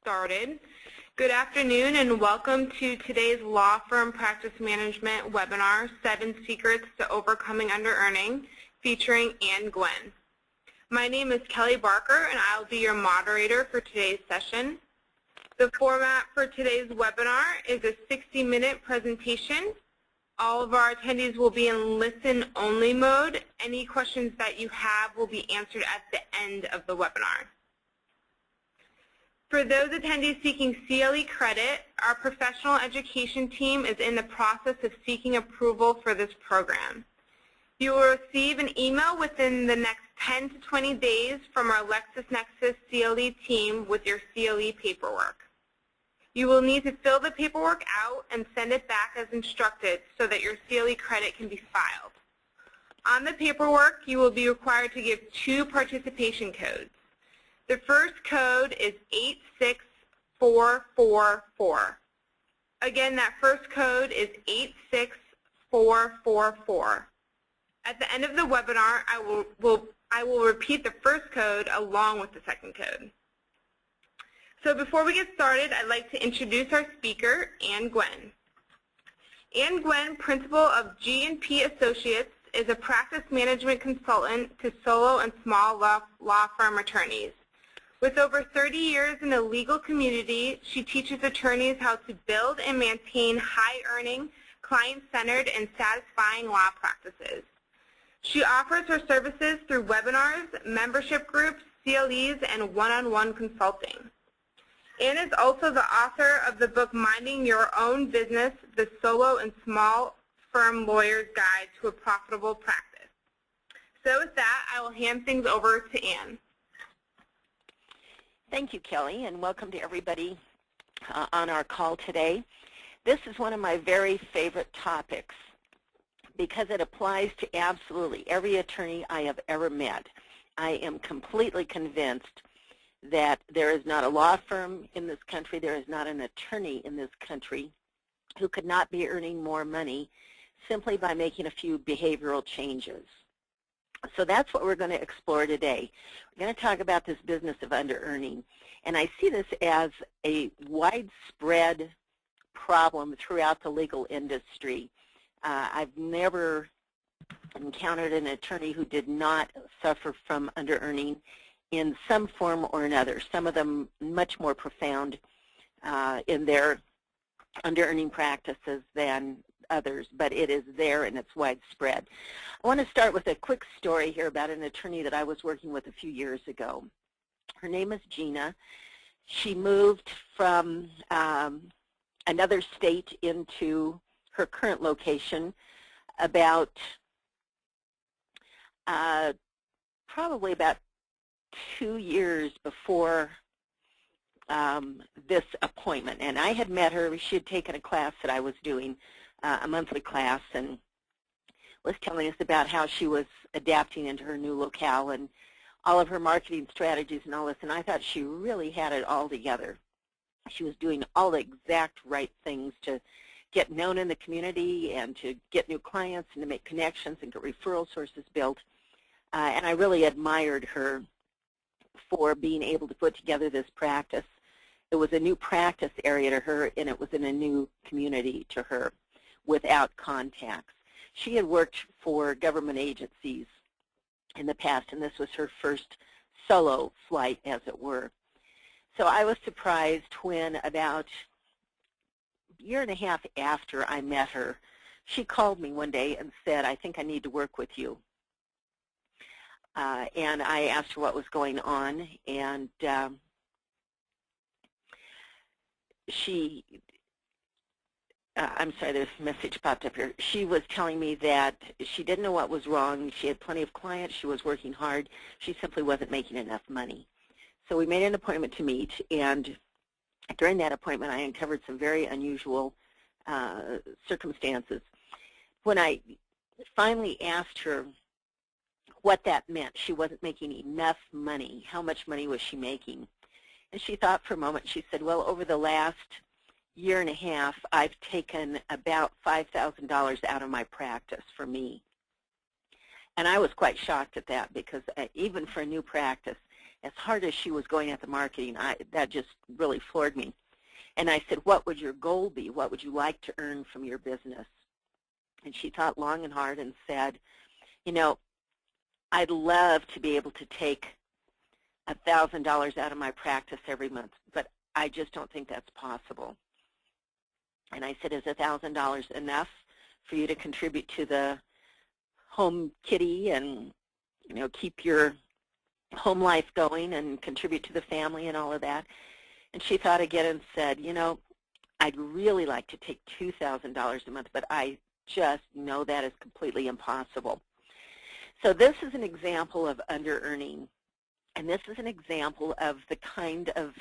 started. Good afternoon and welcome to today's Law Firm Practice Management webinar, 7 Secrets to Overcoming Underearning, featuring Ann Guinn. My name is Kelly Barker and I'll be your moderator for today's session. The format for today's webinar is a 60-minute presentation. All of our attendees will be in listen-only mode. Any questions that you have will be answered at the end of the webinar. For those attendees seeking CLE credit, our professional education team is in the process of seeking approval for this program. You will receive an email within the next 10 to 20 days from our LexisNexis CLE team with your CLE paperwork. You will need to fill the paperwork out and send it back as instructed so that your CLE credit can be filed. On the paperwork, you will be required to give 2 participation codes. The first code is 86444. Again, that first code is 86444. At the end of the webinar, I will repeat the first code along with the second code. So before we get started, I'd like to introduce our speaker, Ann Guinn. Ann Guinn, Principal of G&P Associates, is a practice management consultant to solo and small law firm attorneys. With over 30 years in the legal community, she teaches attorneys how to build and maintain high-earning, client-centered, and satisfying law practices. She offers her services through webinars, membership groups, CLEs, and one-on-one consulting. Ann is also the author of the book Minding Your Own Business, The Solo and Small Firm Lawyer's Guide to a Profitable Practice. So with that, I will hand things over to Ann. Thank you, Kelly, and welcome to everybody on our call today. This is one of my very favorite topics because it applies to absolutely every attorney I have ever met. I am completely convinced that there is not a law firm in this country, there is not an attorney in this country who could not be earning more money simply by making a few behavioral changes. So that's what we're going to explore today. We're going to talk about this business of underearning, and I see this as a widespread problem throughout the legal industry. I've never encountered an attorney who did not suffer from underearning in some form or another, some of them much more profound in their underearning practices than others, but it is there and it's widespread. I want to start with a quick story here about an attorney that I was working with a few years ago. Her name is Gina. She moved from another state into her current location about probably about 2 years before this appointment, and I had met her. She had taken a class that I was doing, a monthly class, and was telling us about how she was adapting into her new locale and all of her marketing strategies and all this, and I thought she really had it all together. She was doing all the exact right things to get known in the community and to get new clients and to make connections and get referral sources built, and I really admired her for being able to put together this practice. It was a new practice area to her, and it was in a new community to her without contacts. She had worked for government agencies in the past, and this was her first solo flight, as it were. So I was surprised when about a year and a half after I met her, she called me one day and said, "I think I need to work with you." And I asked her what was going on, and I'm sorry, there's a message popped up here. She was telling me that she didn't know what was wrong. She had plenty of clients. She was working hard. She simply wasn't making enough money. So we made an appointment to meet, and during that appointment, I uncovered some very unusual circumstances. When I finally asked her what that meant, she wasn't making enough money. How much money was she making? And she thought for a moment. She said, well, over the last year and a half, I've taken about $5,000 out of my practice for me. And I was quite shocked at that because even for a new practice, as hard as she was going at the marketing, that just really floored me. And I said, what would your goal be? What would you like to earn from your business? And she thought long and hard and said, you know, I'd love to be able to take $1,000 out of my practice every month, but I just don't think that's possible. And I said, is $1,000 enough for you to contribute to the home kitty and, you know, keep your home life going and contribute to the family and all of that? And she thought again and said, you know, I'd really like to take $2,000 a month, but I just know that is completely impossible. So this is an example of under-earning, and this is an example of the kind of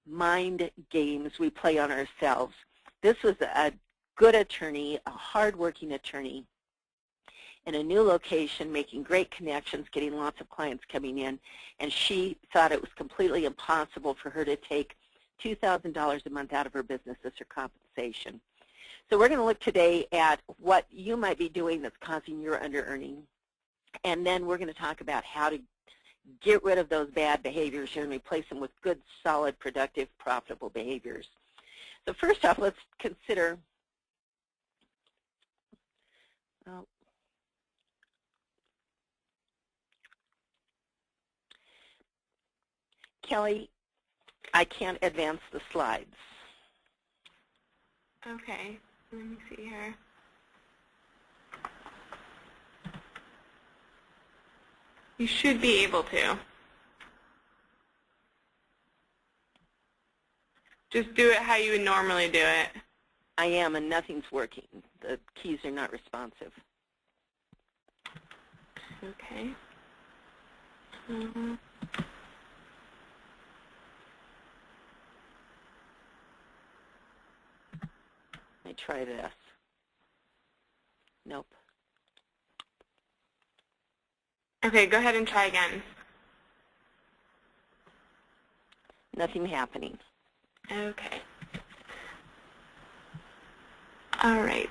mind games we play on ourselves. This was a good attorney, a hard-working attorney, in a new location, making great connections, getting lots of clients coming in, and she thought it was completely impossible for her to take $2,000 a month out of her business as her compensation. So we're going to look today at what you might be doing that's causing your under-earning, and then we're going to talk about how to get rid of those bad behaviors and replace them with good, solid, productive, profitable behaviors. So first off, let's consider Kelly, I can't advance the slides. Okay, let me see here. You should be able to. Just do it how you would normally do it. I am, and nothing's working. The keys are not responsive. Okay. Let me try this. Nope. Okay, go ahead and try again. Nothing happening. Okay. All right.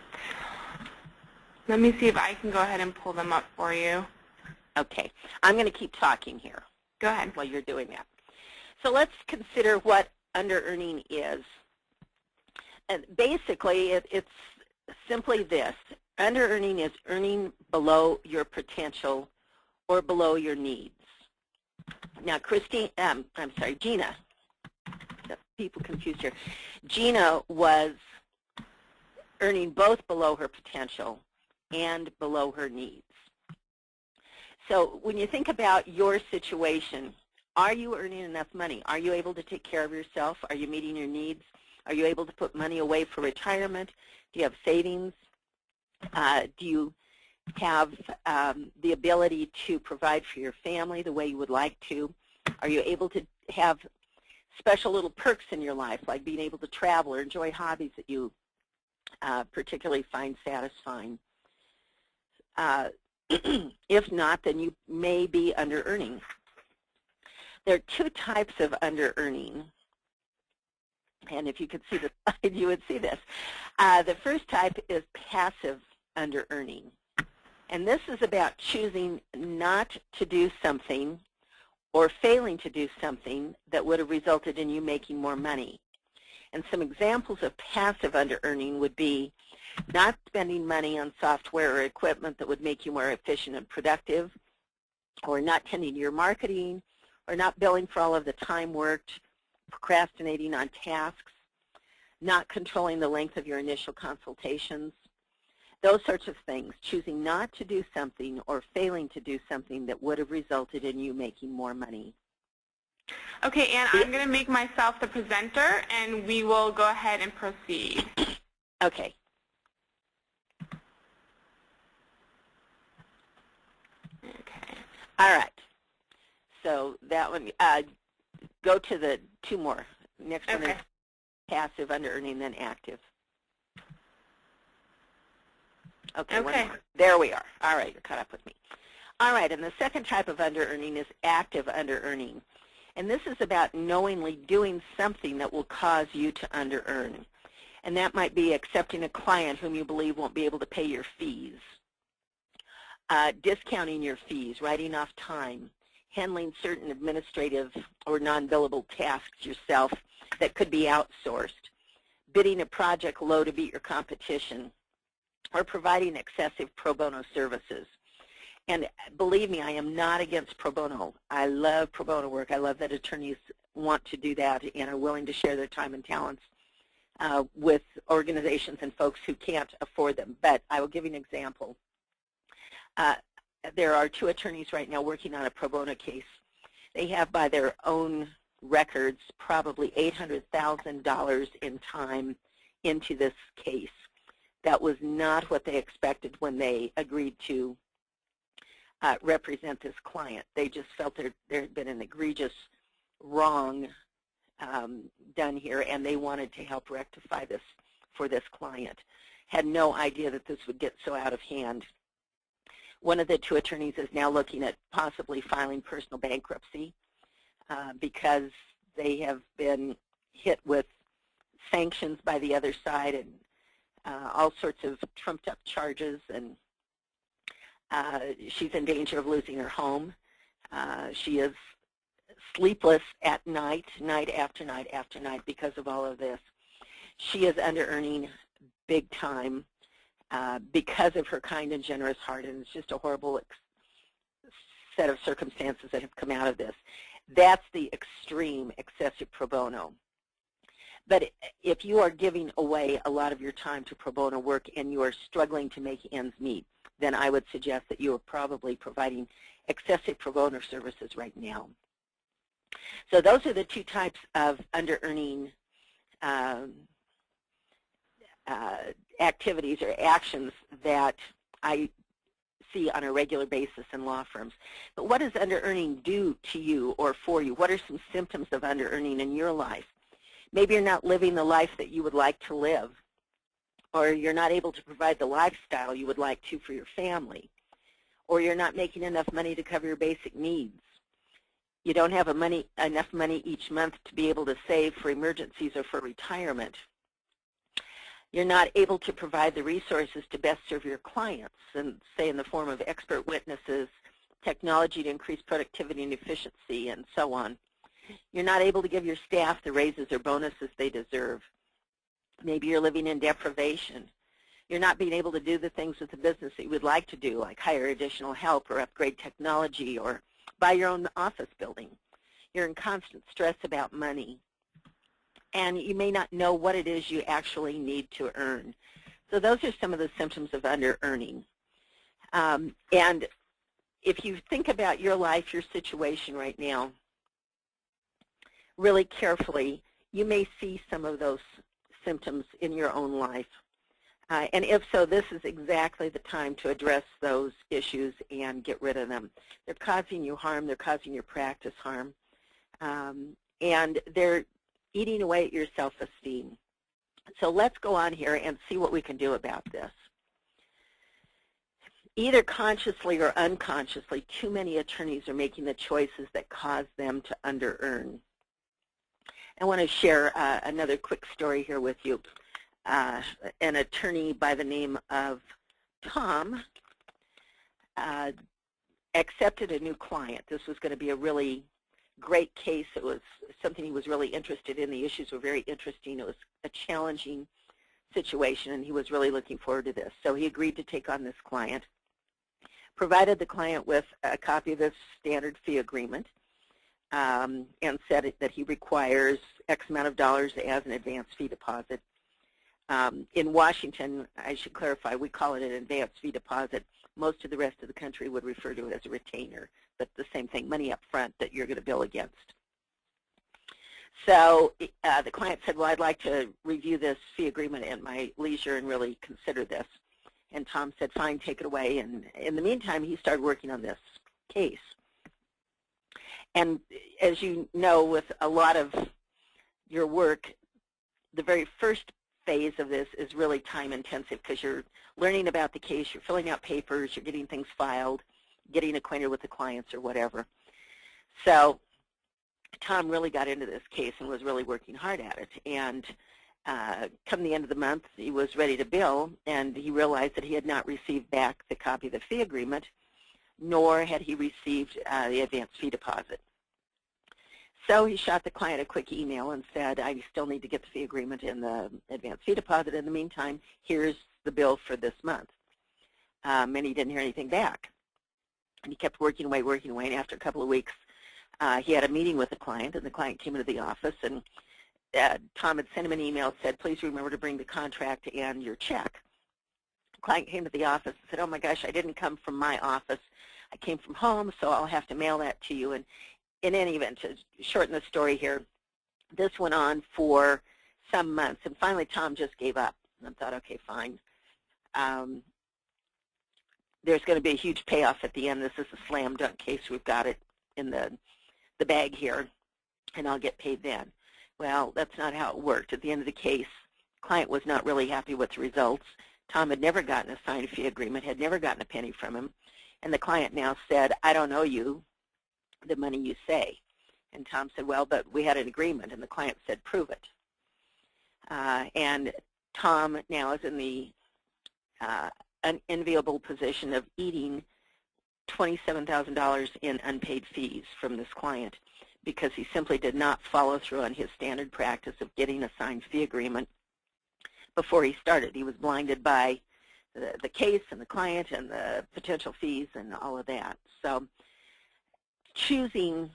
Let me see if I can go ahead and pull them up for you. Okay. I'm going to keep talking here. Go ahead. While you're doing that. So let's consider what under-earning is. And basically, it's simply this. Under-earning is earning below your potential or below your needs. Now, Gina, people confused here. Gina was earning both below her potential and below her needs. So when you think about your situation, are you earning enough money? Are you able to take care of yourself? Are you meeting your needs? Are you able to put money away for retirement? Do you have savings? Do you have the ability to provide for your family the way you would like to? Are you able to have special little perks in your life, like being able to travel or enjoy hobbies that you particularly find satisfying? If not, then you may be under-earning. There are two types of under-earning. And if you could see the slide, you would see this. The first type is passive under-earning. And this is about choosing not to do something or failing to do something that would have resulted in you making more money. And some examples of passive under-earning would be not spending money on software or equipment that would make you more efficient and productive, or not tending to your marketing, or not billing for all of the time worked, procrastinating on tasks, not controlling the length of your initial consultations, those sorts of things, choosing not to do something or failing to do something that would have resulted in you making more money. Okay, Ann, I'm going to make myself the presenter, and we will go ahead and proceed. Okay. Okay. All right. So that one, go to the two more. Next one is passive under-earning, then active. Okay, one more. There we are. All right, you're caught up with me. All right, and the second type of under-earning is active under-earning. And this is about knowingly doing something that will cause you to under-earn. And that might be accepting a client whom you believe won't be able to pay your fees, discounting your fees, writing off time, handling certain administrative or non-billable tasks yourself that could be outsourced, bidding a project low to beat your competition, or providing excessive pro bono services. And believe me, I am not against pro bono. I love pro bono work. I love that attorneys want to do that and are willing to share their time and talents with organizations and folks who can't afford them. But I will give you an example. There are 2 attorneys right now working on a pro bono case. They have, by their own records, probably $800,000 in time into this case. That was not what they expected when they agreed to represent this client. They just felt there had been an egregious wrong done here, and they wanted to help rectify this for this client. Had no idea that this would get so out of hand. One of the 2 attorneys is now looking at possibly filing personal bankruptcy because they have been hit with sanctions by the other side and all sorts of trumped-up charges, and she's in danger of losing her home. She is sleepless at night, night after night after night because of all of this. She is under-earning big time because of her kind and generous heart, and it's just a horrible set of circumstances that have come out of this. That's the extreme excessive pro bono. But if you are giving away a lot of your time to pro bono work and you are struggling to make ends meet, then I would suggest that you are probably providing excessive pro bono services right now. So those are the 2 types of under-earning activities or actions that I see on a regular basis in law firms. But what does under-earning do to you or for you? What are some symptoms of under-earning in your life? Maybe you're not living the life that you would like to live, or you're not able to provide the lifestyle you would like to for your family, or you're not making enough money to cover your basic needs. You don't have enough money each month to be able to save for emergencies or for retirement. You're not able to provide the resources to best serve your clients, and say in the form of expert witnesses, technology to increase productivity and efficiency, and so on. You're not able to give your staff the raises or bonuses they deserve. Maybe you're living in deprivation. You're not being able to do the things with the business that you would like to do, like hire additional help or upgrade technology or buy your own office building. You're in constant stress about money. And you may not know what it is you actually need to earn. So those are some of the symptoms of under-earning. And if you think about your life, your situation right now, really carefully, you may see some of those symptoms in your own life. And if so, this is exactly the time to address those issues and get rid of them. They're causing you harm. They're causing your practice harm. And they're eating away at your self-esteem. So let's go on here and see what we can do about this. Either consciously or unconsciously, too many attorneys are making the choices that cause them to under-earn. I want to share another quick story here with you. An attorney by the name of Tom accepted a new client. This was going to be a really great case. It was something he was really interested in. The issues were very interesting. It was a challenging situation, and he was really looking forward to this. So he agreed to take on this client, provided the client with a copy of this standard fee agreement, and said that he requires X amount of dollars as an advance fee deposit. In Washington, I should clarify, we call it an advance fee deposit. Most of the rest of the country would refer to it as a retainer, but the same thing, money up front that you're going to bill against. So the client said, well, I'd like to review this fee agreement at my leisure and really consider this. And Tom said, fine, take it away. And in the meantime, he started working on this case. And as you know, with a lot of your work, the very first phase of this is really time intensive because you're learning about the case, you're filling out papers, you're getting things filed, getting acquainted with the clients or whatever. So Tom really got into this case and was really working hard at it. And come the end of the month, he was ready to bill, and he realized that he had not received back the copy of the fee agreement nor had he received the advance fee deposit. So he shot the client a quick email and said, I still need to get the fee agreement and the advance fee deposit. In the meantime, here's the bill for this month. And he didn't hear anything back. And he kept working away, and after a couple of weeks, he had a meeting with the client, and the client came into the office, and Tom had sent him an email, said, please remember to bring the contract and your check. The client came to the office and said, oh my gosh, I didn't come from my office. I came from home, so I'll have to mail that to you. And in any event, to shorten the story here, this went on for some months, and finally Tom just gave up. And I thought, okay, fine. There's going to be a huge payoff at the end. This is a slam dunk case. We've got it in the bag here, and I'll get paid then. Well, that's not how it worked. At the end of the case, the client was not really happy with the results. Tom had never gotten a signed fee agreement, had never gotten a penny from him, and the client now said, I don't owe you the money you say. And Tom said, well, but we had an agreement, and the client said, prove it. And Tom now is in the unenviable position of eating $27,000 in unpaid fees from this client because he simply did not follow through on his standard practice of getting a signed fee agreement before he started. He was blinded by the case and the client and the potential fees and all of that. So choosing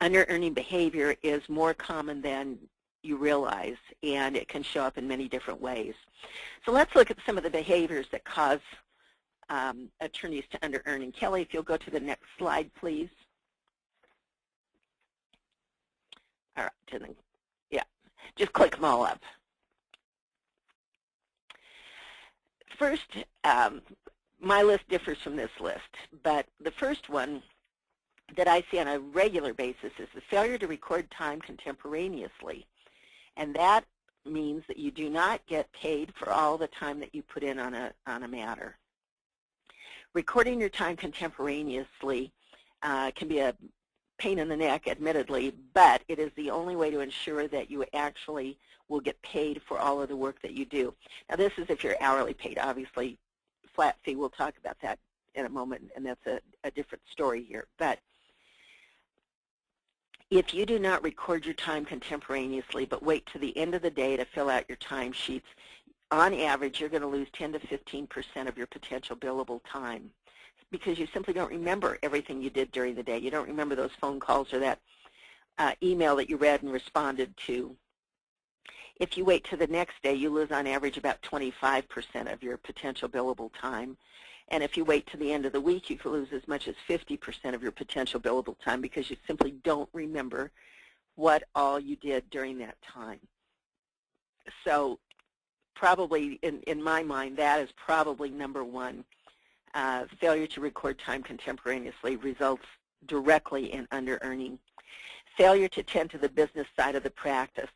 under-earning behavior is more common than you realize, and it can show up in many different ways. So let's look at some of the behaviors that cause attorneys to under-earn. And Kelly, if you'll go to the next slide, please. All right, yeah, just click them all up. First, my list differs from this list, but the first one that I see on a regular basis is the failure to record time contemporaneously. And that means that you do not get paid for all the time that you put in on a matter. Recording your time contemporaneously can be a pain in the neck, admittedly, but it is the only way to ensure that you actually will get paid for all of the work that you do. Now, this is if you're hourly paid. Obviously, flat fee, we'll talk about that in a moment, and that's a different story here. But if you do not record your time contemporaneously but wait to the end of the day to fill out your time sheets, on average, you're going to lose 10 to 15% of your potential billable time because you simply don't remember everything you did during the day. You don't remember those phone calls or that email that you read and responded to. If you wait to the next day, you lose on average about 25% of your potential billable time. And if you wait to the end of the week, you could lose as much as 50% of your potential billable time because you simply don't remember what all you did during that time. So probably, in my mind, that is probably number one. Failure to record time contemporaneously results directly in under-earning. Failure to tend to the business side of the practice,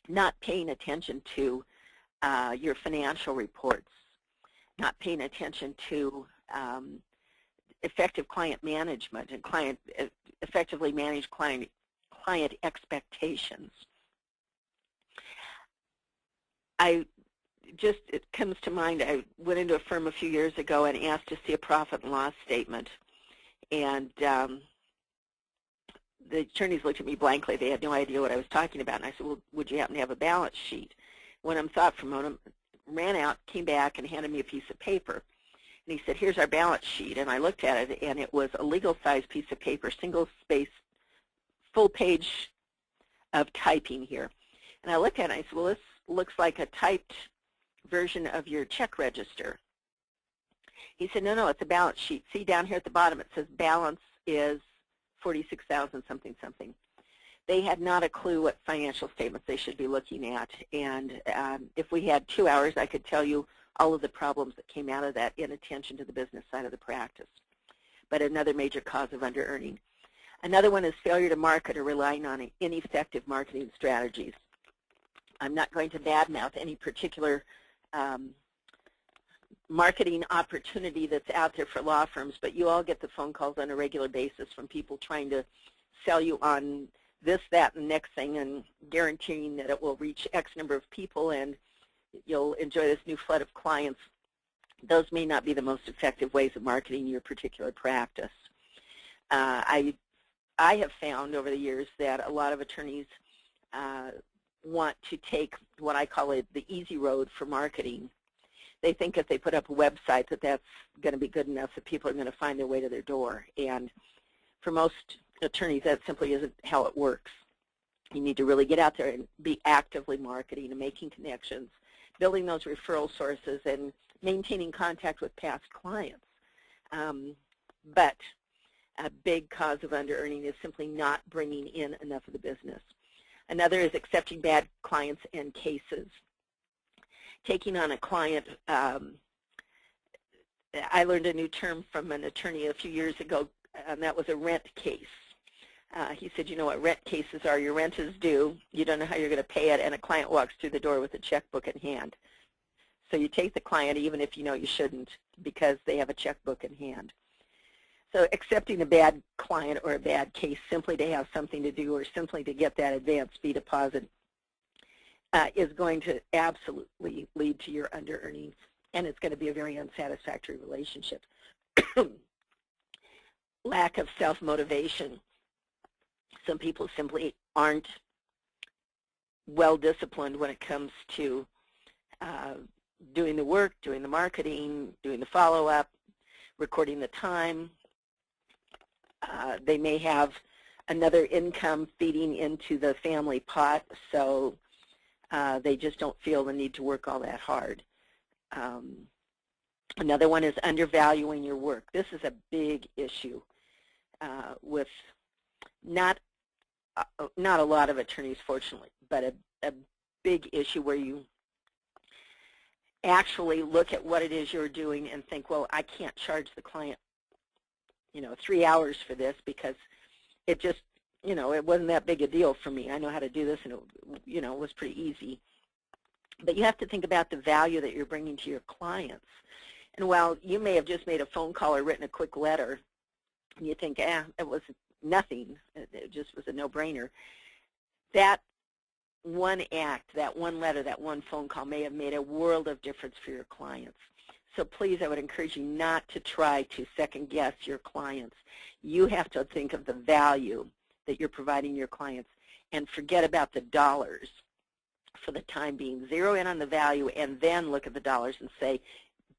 not paying attention to your financial reports, not paying attention to effective client management and effectively manage client expectations. It comes to mind, I went into a firm a few years ago and asked to see a profit and loss statement. And the attorneys looked at me blankly. They had no idea what I was talking about. And I said, well, would you happen to have a balance sheet? One of them thought for a moment, ran out, came back, and handed me a piece of paper. And he said, here's our balance sheet. And I looked at it, and it was a legal-sized piece of paper, single-space, full page of typing here. And I looked at it, and I said, well, this looks like a typed version of your check register. He said, no, it's a balance sheet. See, down here at the bottom, it says balance is $46,000 something something. They had not a clue what financial statements they should be looking at. And if we had 2 hours, I could tell you all of the problems that came out of that inattention to the business side of the practice. But another major cause of under-earning. Another one is failure to market or relying on ineffective marketing strategies. I'm not going to badmouth any particular marketing opportunity that's out there for law firms, but you all get the phone calls on a regular basis from people trying to sell you on this, that, and the next thing, and guaranteeing that it will reach X number of people and you'll enjoy this new flood of clients those may not be the most effective ways of marketing your particular practice. I have found over the years that a lot of attorneys want to take what I call it the easy road for marketing. They think if they put up a website that that's going to be good enough that people are going to find their way to their door. And for most attorneys, that simply isn't how it works. You need to really get out there and be actively marketing and making connections, building those referral sources, and maintaining contact with past clients. But a big cause of under-earning is simply not bringing in enough of the business. Another is accepting bad clients and cases. Taking on a client, I learned a new term from an attorney a few years ago, and that was a rent case. He said, you know what rent cases are? Your rent is due, you don't know how you're going to pay it, and a client walks through the door with a checkbook in hand. So you take the client even if you know you shouldn't because they have a checkbook in hand. So accepting a bad client or a bad case simply to have something to do or simply to get that advance fee deposit is going to absolutely lead to your under-earnings, and it's going to be a very unsatisfactory relationship. Lack of self-motivation. Some people simply aren't well-disciplined when it comes to doing the work, doing the marketing, doing the follow-up, recording the time. They may have another income feeding into the family pot, so they just don't feel the need to work all that hard. Another one is undervaluing your work. This is a big issue with not a lot of attorneys, fortunately, but a big issue where you actually look at what it is you're doing and think, well, I can't charge the client 3 hours for this because it just, it wasn't that big a deal for me. I know how to do this, and it, it was pretty easy. But you have to think about the value that you're bringing to your clients. And while you may have just made a phone call or written a quick letter, and you think, it was nothing, it just was a no-brainer, that one act, that one letter, that one phone call may have made a world of difference for your clients. So please, I would encourage you not to try to second-guess your clients. You have to think of the value that you're providing your clients and forget about the dollars for the time being. Zero in on the value and then look at the dollars and say,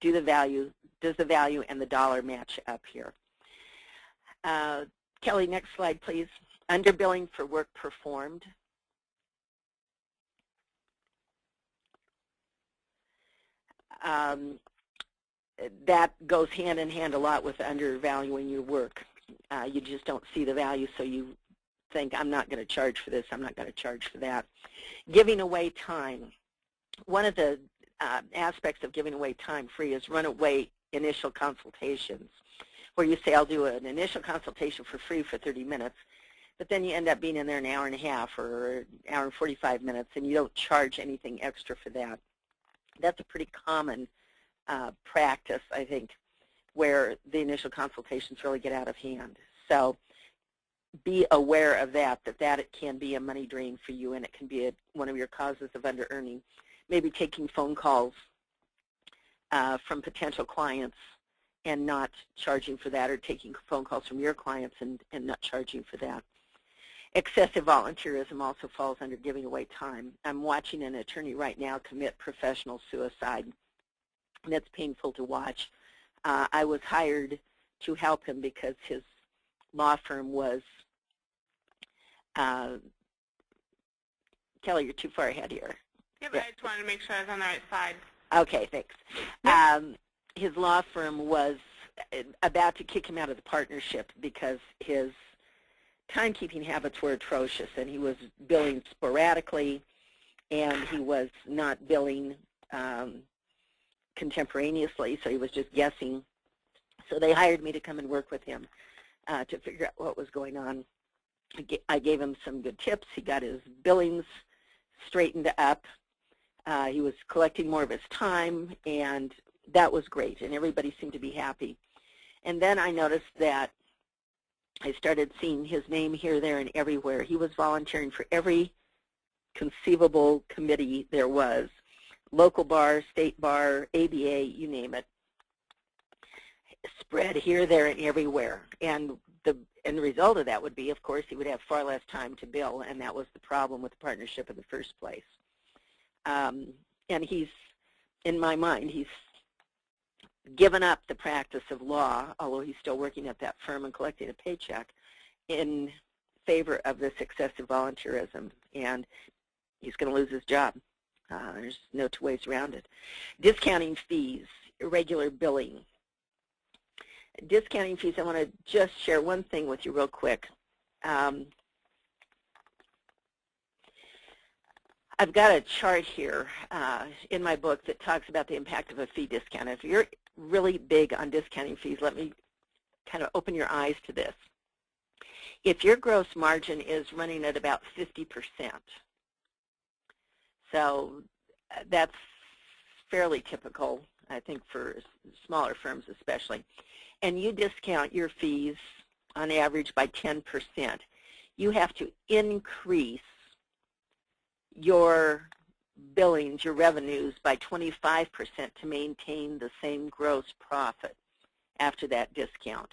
does the value and the dollar match up here? Kelly, next slide, please. Underbilling for work performed. That goes hand in hand a lot with undervaluing your work. You just don't see the value, so you think, I'm not going to charge for this, I'm not going to charge for that. Giving away time. One of the aspects of giving away time free is runaway initial consultations, where you say, I'll do an initial consultation for free for 30 minutes, but then you end up being in there an hour and a half or an hour and 45 minutes, and you don't charge anything extra for that. That's a pretty common practice, I think, where the initial consultations really get out of hand. So be aware of that it can be a money drain for you, and it can be one of your causes of under-earning. Maybe taking phone calls from potential clients and not charging for that, or taking phone calls from your clients and not charging for that. Excessive volunteerism also falls under giving away time. I'm watching an attorney right now commit professional suicide, and it's painful to watch. I was hired to help him because his law firm was, Kelly, you're too far ahead here. Yeah, but I just wanted to make sure I was on the right side. Okay, thanks. Yep. His law firm was about to kick him out of the partnership because his timekeeping habits were atrocious, and he was billing sporadically, and he was not billing contemporaneously, so he was just guessing. So they hired me to come and work with him to figure out what was going on. I gave him some good tips. He got his billings straightened up. He was collecting more of his time, and that was great, and everybody seemed to be happy. And then I noticed that I started seeing his name here, there, and everywhere. He was volunteering for every conceivable committee there was, local bar, state bar, ABA, you name it. spread here, there, and everywhere. And the result of that would be, of course, he would have far less time to bill, and that was the problem with the partnership in the first place. And he's, in my mind, he's given up the practice of law, although he's still working at that firm and collecting a paycheck, in favor of this excessive volunteerism, and he's going to lose his job. There's no two ways around it. Discounting fees, irregular billing. Discounting fees, I want to just share one thing with you real quick. I've got a chart here in my book that talks about the impact of a fee discount. If you're really big on discounting fees, let me kind of open your eyes to this. If your gross margin is running at about 50%, so that's fairly typical, I think, for smaller firms especially, and you discount your fees on average by 10%, you have to increase your billings, your revenues, by 25% to maintain the same gross profit after that discount.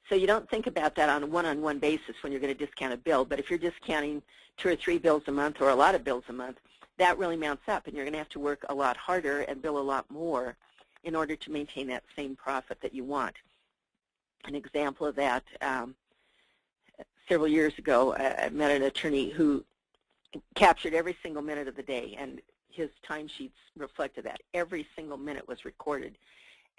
So you don't think about that on a one-on-one basis when you're going to discount a bill, but if you're discounting 2 or 3 bills a month or a lot of bills a month, that really mounts up, and you're going to have to work a lot harder and bill a lot more in order to maintain that same profit that you want. An example of that, several years ago, I met an attorney who captured every single minute of the day, and his timesheets reflected that. Every single minute was recorded.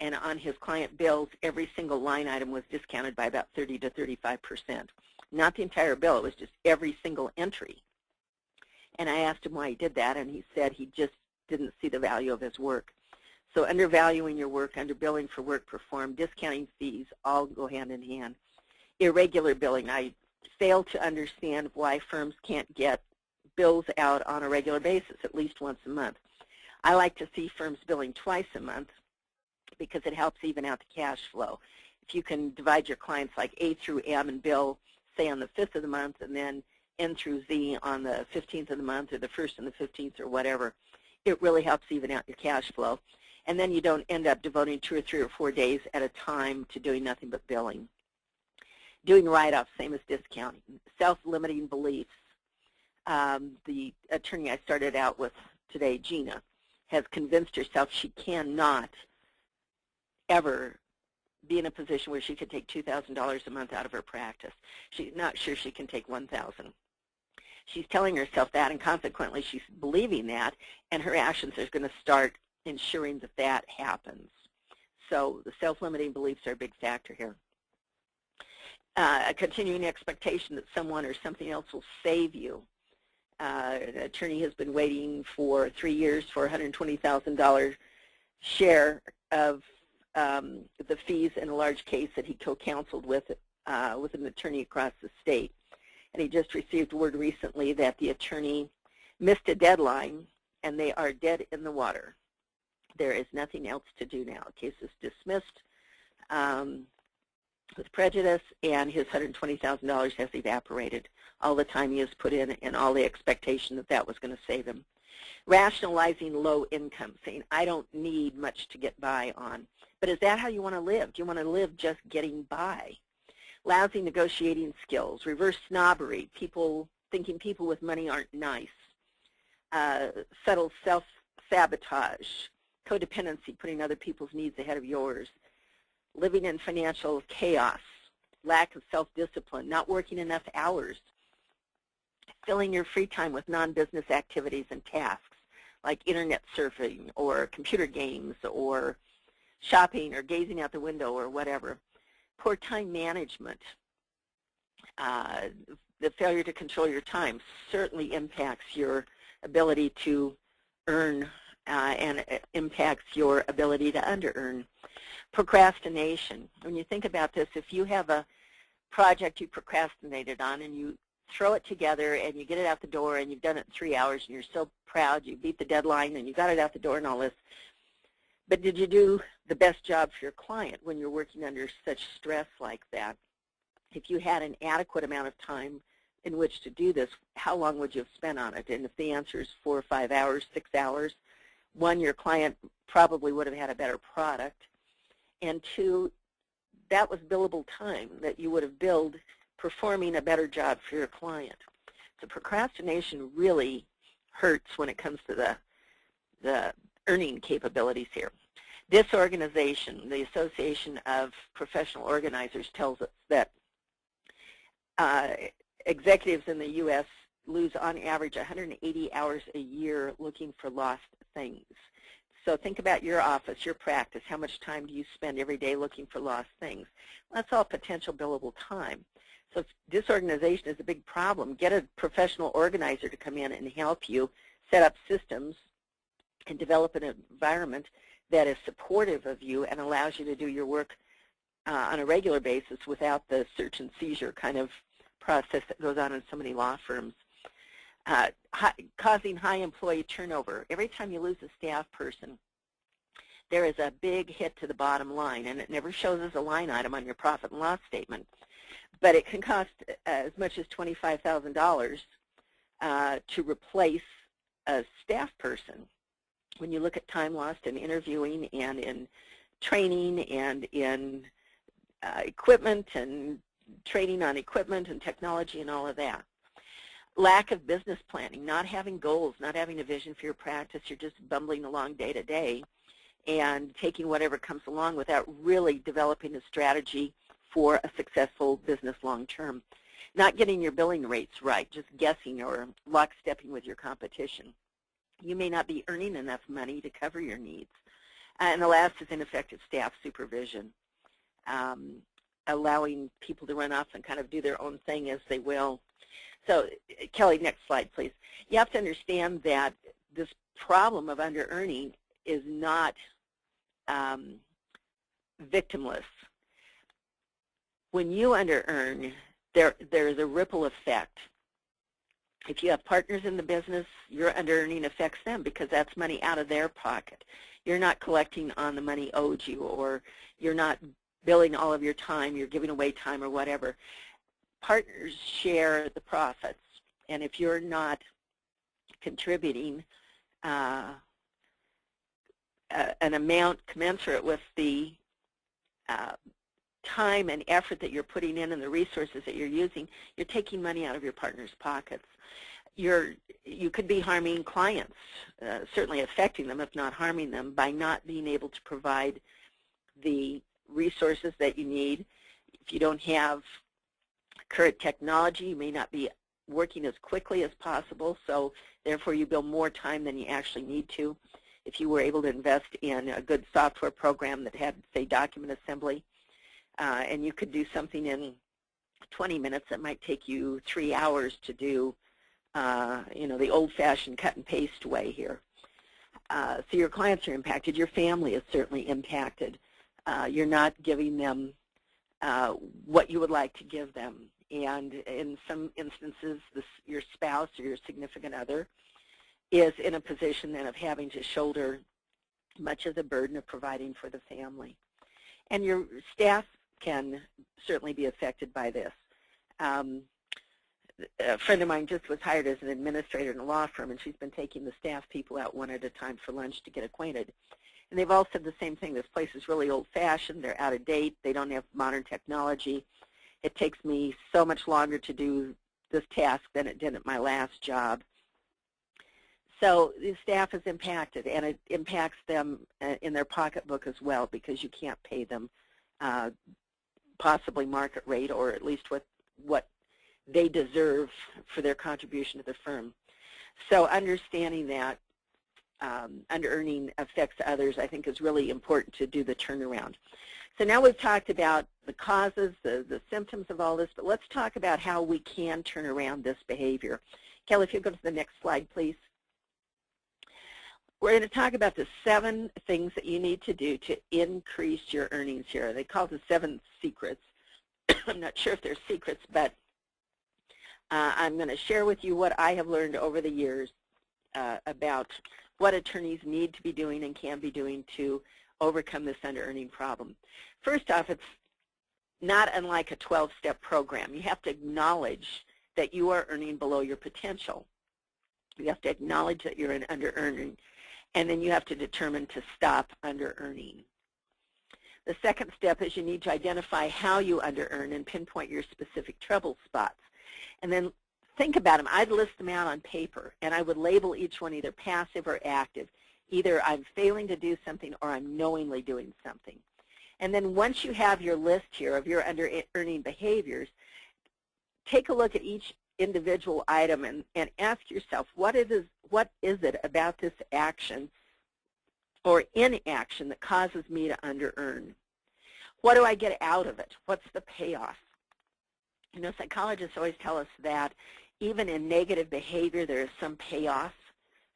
And on his client bills, every single line item was discounted by about 30 to 35%. Not the entire bill, it was just every single entry. And I asked him why he did that, and he said he just didn't see the value of his work. So undervaluing your work, underbilling for work performed, discounting fees, all go hand in hand. Irregular billing, I fail to understand why firms can't get bills out on a regular basis, at least once a month. I like to see firms billing twice a month, because it helps even out the cash flow. If you can divide your clients like A through M and bill, say, on the 5th of the month, and then N through Z on the 15th of the month, or the 1st and the 15th, or whatever, it really helps even out your cash flow. And then you don't end up devoting 2 or 3 or 4 days at a time to doing nothing but billing. Doing write-offs, same as discounting. Self-limiting beliefs. The attorney I started out with today, Gina, has convinced herself she cannot ever be in a position where she could take $2,000 a month out of her practice. She's not sure she can take $1,000. She's telling herself that, and consequently she's believing that, and her actions are going to start ensuring that that happens. So the self-limiting beliefs are a big factor here. A continuing expectation that someone or something else will save you. An attorney has been waiting for 3 years for a $120,000 share of the fees in a large case that he co-counseled with an attorney across the state. And he just received word recently that the attorney missed a deadline, and they are dead in the water. There is nothing else to do now. The case is dismissed with prejudice, and his $120,000 has evaporated. All the time he has put in and all the expectation that that was going to save him. Rationalizing low income, saying, I don't need much to get by on. But is that how you want to live? Do you want to live just getting by? Lousy negotiating skills, reverse snobbery, people thinking people with money aren't nice, subtle self-sabotage, codependency, putting other people's needs ahead of yours, living in financial chaos, lack of self-discipline, not working enough hours, filling your free time with non-business activities and tasks like internet surfing or computer games or shopping or gazing out the window or whatever. Poor time management. The failure to control your time certainly impacts your ability to earn and impacts your ability to under-earn. Procrastination. When you think about this, if you have a project you procrastinated on and you throw it together and you get it out the door and you've done it in 3 hours and you're so proud, you beat the deadline and you got it out the door and all this, but did you do the best job for your client when you're working under such stress like that? If you had an adequate amount of time in which to do this, how long would you have spent on it? And if the answer is 4 or 5 hours, 6 hours, one, your client probably would have had a better product, and 2, that was billable time that you would have billed performing a better job for your client. So procrastination really hurts when it comes to the earning capabilities here. This organization, the Association of Professional Organizers, tells us that executives in the U.S. lose on average 180 hours a year looking for lost things. So think about your office, your practice. How much time do you spend every day looking for lost things? Well, that's all potential billable time. So if disorganization is a big problem, get a professional organizer to come in and help you set up systems and develop an environment that is supportive of you and allows you to do your work on a regular basis without the search and seizure kind of process that goes on in so many law firms. Causing high employee turnover. Every time you lose a staff person, there is a big hit to the bottom line, and it never shows as a line item on your profit and loss statement. But it can cost as much as $25,000 to replace a staff person. When you look at time lost in interviewing and in training and in equipment and training on equipment and technology and all of that. Lack of business planning, not having goals, not having a vision for your practice. You're just bumbling along day to day and taking whatever comes along without really developing a strategy for a successful business long term. Not getting your billing rates right, just guessing or lockstepping with your competition. You may not be earning enough money to cover your needs. And the last is ineffective staff supervision, allowing people to run off and kind of do their own thing as they will. So, Kelly, next slide, please. You have to understand that this problem of under-earning is not victimless. When you under-earn, there is a ripple effect. If you have partners in the business, your under-earning affects them because that's money out of their pocket. You're not collecting on the money owed you, or you're not billing all of your time, you're giving away time or whatever. Partners share the profits, and if you're not contributing an amount commensurate with the time and effort that you're putting in and the resources that you're using, you're taking money out of your partner's pockets. You could be harming clients, certainly affecting them if not harming them, by not being able to provide the resources that you need. If you don't have current technology, you may not be working as quickly as possible, so therefore you bill more time than you actually need to. If you were able to invest in a good software program that had, say, document assembly, and you could do something in 20 minutes that might take you 3 hours to do, the old-fashioned cut and paste way here. So your clients are impacted. Your family is certainly impacted. You're not giving them what you would like to give them. And in some instances, your spouse or your significant other is in a position then of having to shoulder much of the burden of providing for the family. And your staff can certainly be affected by this. A friend of mine just was hired as an administrator in a law firm, and she's been taking the staff people out one at a time for lunch to get acquainted. And they've all said the same thing. This place is really old-fashioned. They're out of date. They don't have modern technology. It takes me so much longer to do this task than it did at my last job. So the staff is impacted, and it impacts them in their pocketbook as well, because you can't pay them possibly market rate, or at least what they deserve for their contribution to the firm. So understanding that under-earning affects others, I think, is really important to do the turnaround. So now we've talked about the causes, the symptoms of all this, but let's talk about how we can turn around this behavior. Kelly, if you go to the next slide, please. We're going to talk about the 7 things that you need to do to increase your earnings here. They call it the 7 secrets. I'm not sure if they're secrets, but I'm going to share with you what I have learned over the years about what attorneys need to be doing and can be doing to overcome this under-earning problem. First off, it's not unlike a 12-step program. You have to acknowledge that you are earning below your potential. You have to acknowledge that you're an under-earning, and then you have to determine to stop under-earning. The second step is you need to identify how you under-earn and pinpoint your specific trouble spots. And then think about them. I'd list them out on paper, and I would label each one either passive or active. Either I'm failing to do something or I'm knowingly doing something. And then once you have your list here of your under-earning behaviors, take a look at each individual item and ask yourself, what is it about this action or inaction that causes me to under-earn? What do I get out of it? What's the payoff? You know, psychologists always tell us that even in negative behavior, there is some payoff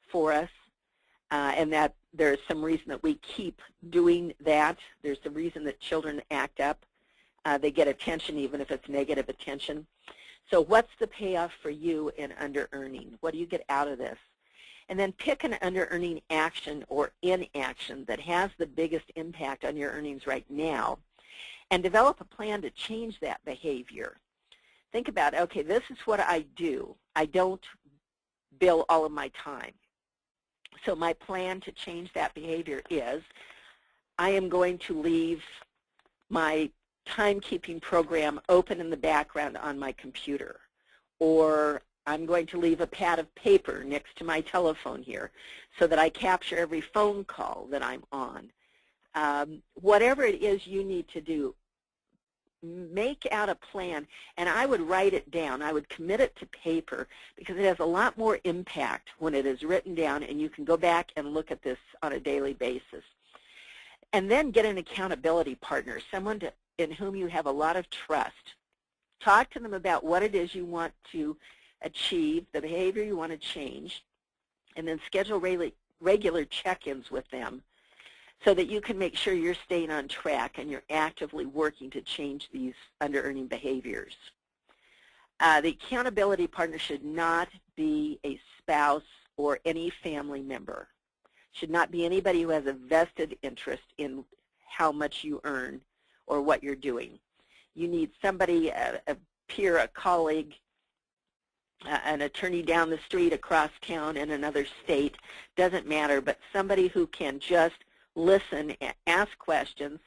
for us, and that there's some reason that we keep doing that. There's the reason that children act up. They get attention even if it's negative attention. So what's the payoff for you in under-earning? What do you get out of this? And then pick an under-earning action or inaction that has the biggest impact on your earnings right now, and develop a plan to change that behavior. Think about, okay, this is what I do. I don't bill all of my time. So my plan to change that behavior is I am going to leave my timekeeping program open in the background on my computer, or I'm going to leave a pad of paper next to my telephone here so that I capture every phone call that I'm on. Whatever it is you need to do, make out a plan, and I would write it down. I would commit it to paper because it has a lot more impact when it is written down, and you can go back and look at this on a daily basis. And then get an accountability partner, someone in whom you have a lot of trust. Talk to them about what it is you want to achieve, the behavior you want to change, and then schedule regular check-ins with them so that you can make sure you're staying on track and you're actively working to change these under-earning behaviors. The accountability partner should not be a spouse or any family member. Should not be anybody who has a vested interest in how much you earn or what you're doing. You need somebody, a peer, a colleague, an attorney down the street, across town, in another state, doesn't matter, but somebody who can just listen and ask questions.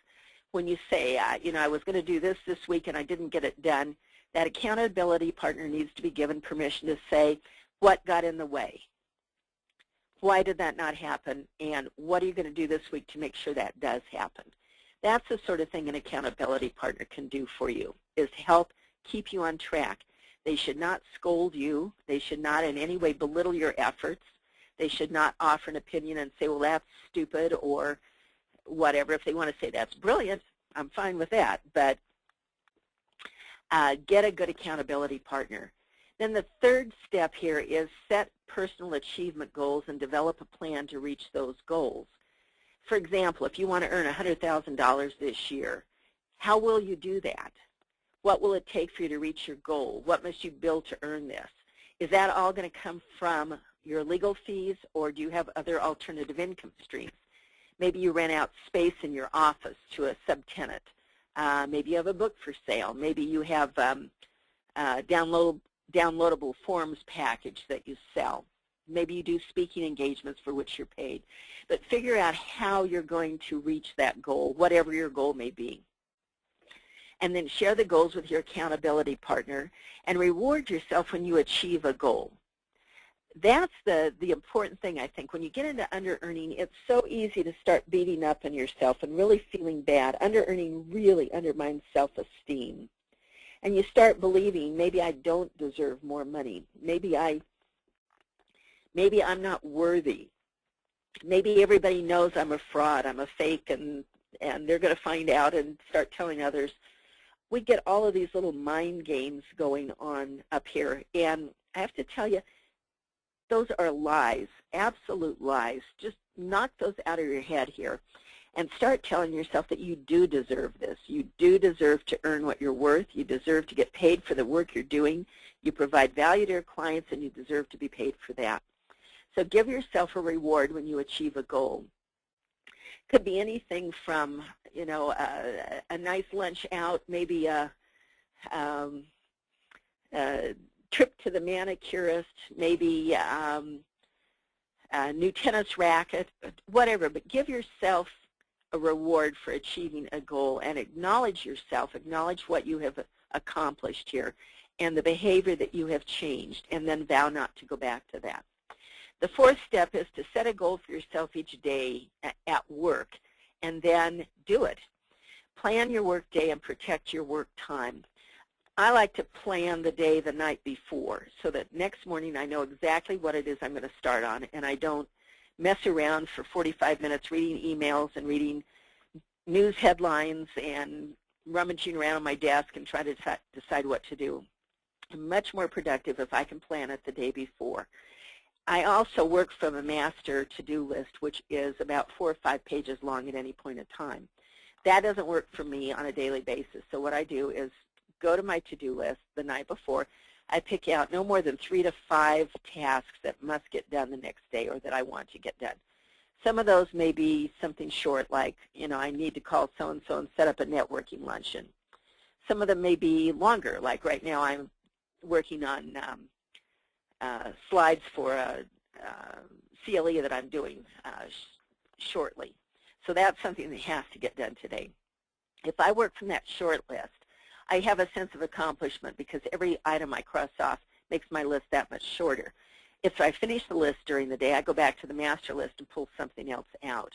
When you say, you know, I was going to do this week and I didn't get it done, that accountability partner needs to be given permission to say, what got in the way? Why did that not happen? And what are you going to do this week to make sure that does happen? That's the sort of thing an accountability partner can do for you, is help keep you on track. They should not scold you. They should not in any way belittle your efforts. They should not offer an opinion and say, well, that's stupid or whatever. If they want to say that's brilliant, I'm fine with that. But get a good accountability partner. Then the third step here is set personal achievement goals and develop a plan to reach those goals. For example, if you want to earn $100,000 this year, how will you do that? What will it take for you to reach your goal? What must you build to earn this? Is that all going to come from your legal fees, or do you have other alternative income streams? Maybe you rent out space in your office to a subtenant. Maybe you have a book for sale. Maybe you have downloadable forms package that you sell. Maybe you do speaking engagements for which you're paid. But figure out how you're going to reach that goal, whatever your goal may be. And then share the goals with your accountability partner and reward yourself when you achieve a goal. That's the important thing, I think. When you get into under-earning, it's so easy to start beating up on yourself and really feeling bad. Under-earning really undermines self-esteem. And you start believing, maybe I don't deserve more money. Maybe I'm not worthy. Maybe everybody knows I'm a fraud, I'm a fake, and they're going to find out and start telling others. We get all of these little mind games going on up here, and I have to tell you, those are lies, absolute lies. Just knock those out of your head here and start telling yourself that you do deserve this. You do deserve to earn what you're worth. You deserve to get paid for the work you're doing. You provide value to your clients, and you deserve to be paid for that. So give yourself a reward when you achieve a goal. Could be anything from, you know, a nice lunch out, maybe a trip to the manicurist, maybe a new tennis racket, whatever. But give yourself a reward for achieving a goal, and acknowledge yourself, acknowledge what you have accomplished here and the behavior that you have changed, and then vow not to go back to that. The fourth step is to set a goal for yourself each day at work, and then do it. Plan your work day and protect your work time. I like to plan the day the night before so that next morning I know exactly what it is I'm going to start on, and I don't mess around for 45 minutes reading emails and reading news headlines and rummaging around on my desk and try to decide what to do. I'm much more productive if I can plan it the day before. I also work from a master to-do list, which is about 4 or 5 pages long at any point in time. That doesn't work for me on a daily basis. So what I do is go to my to-do list the night before. I pick out no more than 3 to 5 tasks that must get done the next day or that I want to get done. Some of those may be something short like, I need to call so-and-so and set up a networking luncheon. Some of them may be longer, like right now I'm working on slides for a CLE that I'm doing shortly. So that's something that has to get done today. If I work from that short list, I have a sense of accomplishment because every item I cross off makes my list that much shorter. If I finish the list during the day, I go back to the master list and pull something else out.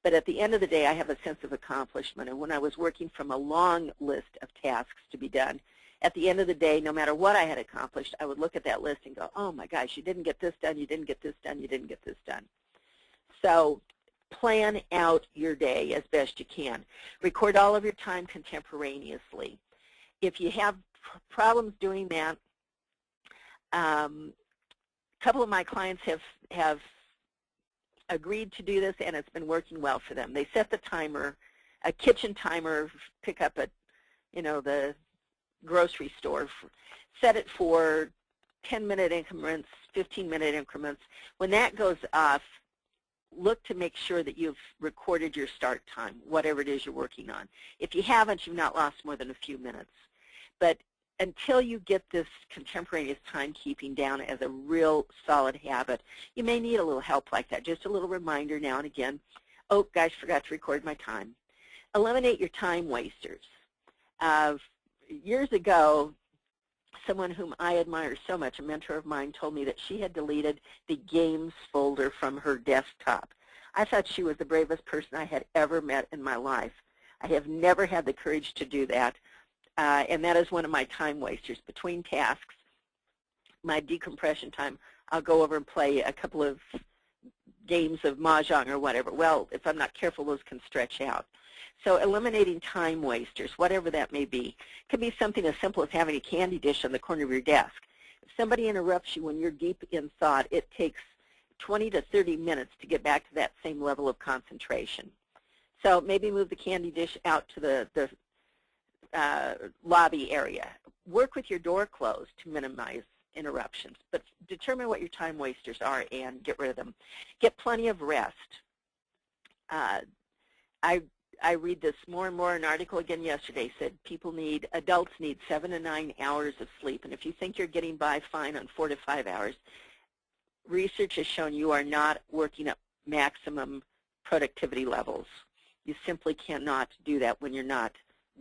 But at the end of the day, I have a sense of accomplishment. And when I was working from a long list of tasks to be done, at the end of the day, no matter what I had accomplished, I would look at that list and go, oh my gosh, you didn't get this done, you didn't get this done, you didn't get this done. So plan out your day as best you can. Record all of your time contemporaneously. If you have problems doing that, a couple of my clients have agreed to do this, and it's been working well for them. They set the timer, a kitchen timer, pick up at the grocery store, set it for 10-minute increments, 15-minute increments. When that goes off, look to make sure that you've recorded your start time, whatever it is you're working on. If you haven't, you've not lost more than a few minutes. But until you get this contemporaneous timekeeping down as a real solid habit, you may need a little help like that, just a little reminder now and again. Oh, gosh, forgot to record my time. Eliminate your time wasters. Years ago, someone whom I admire so much, a mentor of mine, told me that she had deleted the games folder from her desktop. I thought she was the bravest person I had ever met in my life. I have never had the courage to do that, and that is one of my time wasters. Between tasks, my decompression time, I'll go over and play a couple of games of Mahjong or whatever. Well, if I'm not careful, those can stretch out. So eliminating time wasters, whatever that may be. It could be something as simple as having a candy dish on the corner of your desk. If somebody interrupts you when you're deep in thought, it takes 20 to 30 minutes to get back to that same level of concentration. So maybe move the candy dish out to the lobby area. Work with your door closed to minimize interruptions, but determine what your time wasters are and get rid of them. Get plenty of rest. I read this more and more. An article again yesterday said adults need 7 to 9 hours of sleep, and if you think you're getting by fine on 4 to 5 hours, research has shown you are not working at maximum productivity levels. You simply cannot do that when you're not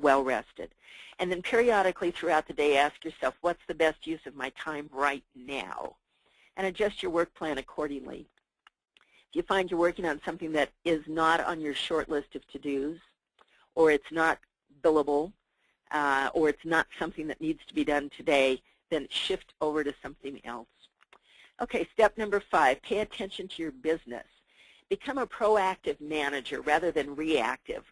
well rested. And then periodically throughout the day, ask yourself, what's the best use of my time right now? And adjust your work plan accordingly. If you find you're working on something that is not on your short list of to-dos, or it's not billable, or it's not something that needs to be done today, then shift over to something else. Okay, step number 5, pay attention to your business. Become a proactive manager rather than reactive.